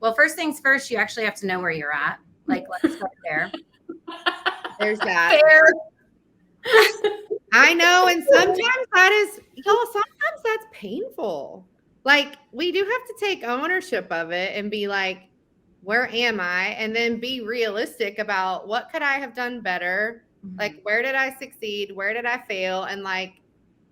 Well, first things first, you actually have to know where you're at. Like, let's start there. There's that. Fair. I know. And sometimes sometimes that's painful. Like, we do have to take ownership of it and be like, where am I? And then be realistic about what could I have done better? Like, where did I succeed? Where did I fail? And like,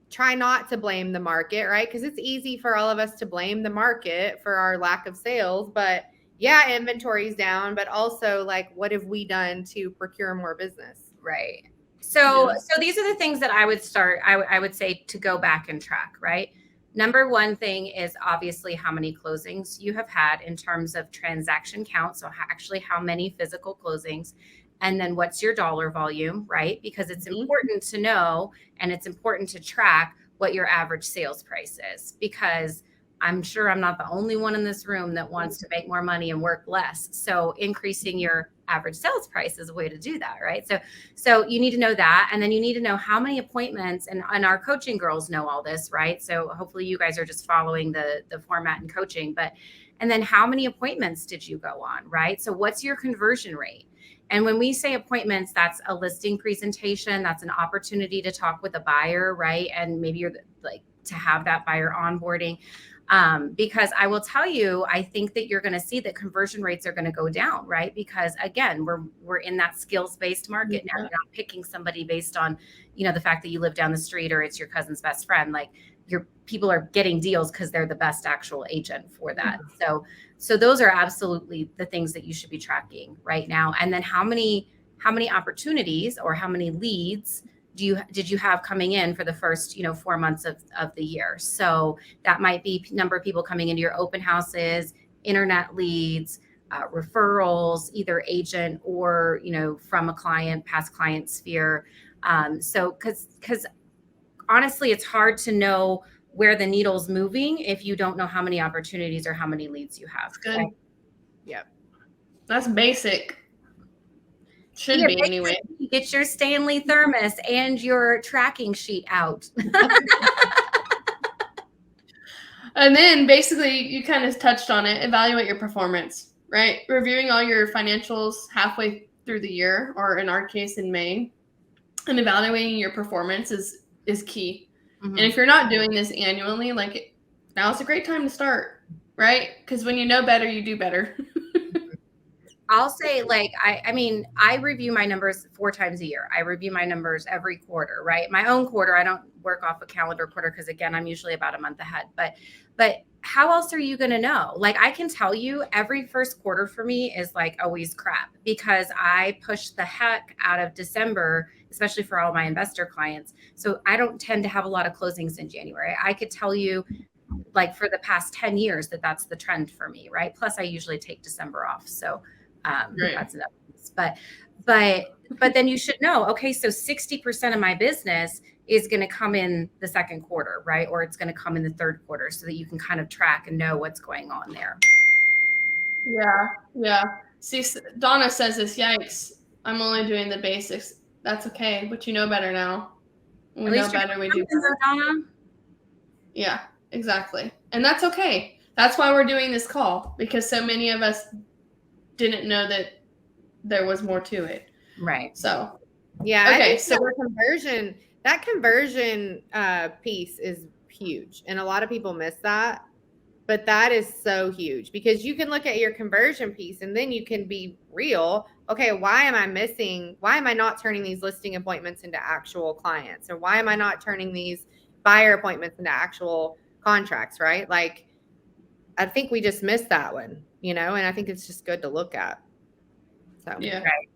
try not to blame the market, right? Because it's easy for all of us to blame the market for our lack of sales. But yeah, inventory's down, but also like, what have we done to procure more business? Right. So these are the things that I would start. I would say to go back and track, right? Number one thing is obviously how many closings you have had in terms of transaction count. So actually how many physical closings, and then what's your dollar volume, right? Because it's important to know, and it's important to track what your average sales price is, because I'm sure I'm not the only one in this room that wants to make more money and work less. So increasing your average sales price is a way to do that, right? So you need to know that. And then you need to know how many appointments, and our coaching girls know all this, right? So hopefully you guys are just following the format and coaching, and then how many appointments did you go on, right? So what's your conversion rate? And when we say appointments, that's a listing presentation. That's an opportunity to talk with a buyer, right? And maybe you're like to have that buyer onboarding. Because I will tell you, I think that you're going to see that conversion rates are going to go down, right? Because again, we're in that skills-based market now. You're not picking somebody based on, the fact that you live down the street or it's your cousin's best friend. Like, your people are getting deals because they're the best actual agent for that. So those are absolutely the things that you should be tracking right now. And then how many opportunities or how many leads did you have coming in for the first 4 months of the year? So that might be number of people coming into your open houses, internet leads, referrals, either agent or from a client, past client sphere. So because honestly, it's hard to know where the needle's moving if you don't know how many opportunities or how many leads you have. That's good. Right? Yep. That's basic. Should be anyway. Get your Stanley thermos and your tracking sheet out. And then basically you kind of touched on it, evaluate your performance, right? Reviewing all your financials halfway through the year, or in our case in May, and evaluating your performance is key. And if you're not doing this annually, like, now's a great time to start, right? Because when you know better, you do better. I'll say, like, I review my numbers 4 times a year. I review my numbers every quarter, right? My own quarter, I don't work off a calendar quarter because, again, I'm usually about a month ahead. But how else are you going to know? Like, I can tell you every first quarter for me is like always crap, because I push the heck out of December, especially for all my investor clients. So I don't tend to have a lot of closings in January. I could tell you, like, for the past 10 years that's the trend for me, right? Plus I usually take December off. So that's another piece. But then you should know, okay, so 60% of my business is going to come in the second quarter, right? Or it's going to come in the third quarter, so that you can kind of track and know what's going on there. Yeah. See, Donna says this, yikes, I'm only doing the basics. That's okay, but you know better now. We know better, we do better. Donna. Yeah, exactly. And that's okay. That's why we're doing this call, because so many of us didn't know that there was more to it. Right. So, yeah. Okay. So that conversion piece is huge. And a lot of people miss that, but that is so huge, because you can look at your conversion piece and then you can be real. Okay, why am I not turning these listing appointments into actual clients? Or why am I not turning these buyer appointments into actual contracts, right? Like, I think we just missed that one, and I think it's just good to look at. So yeah. Right.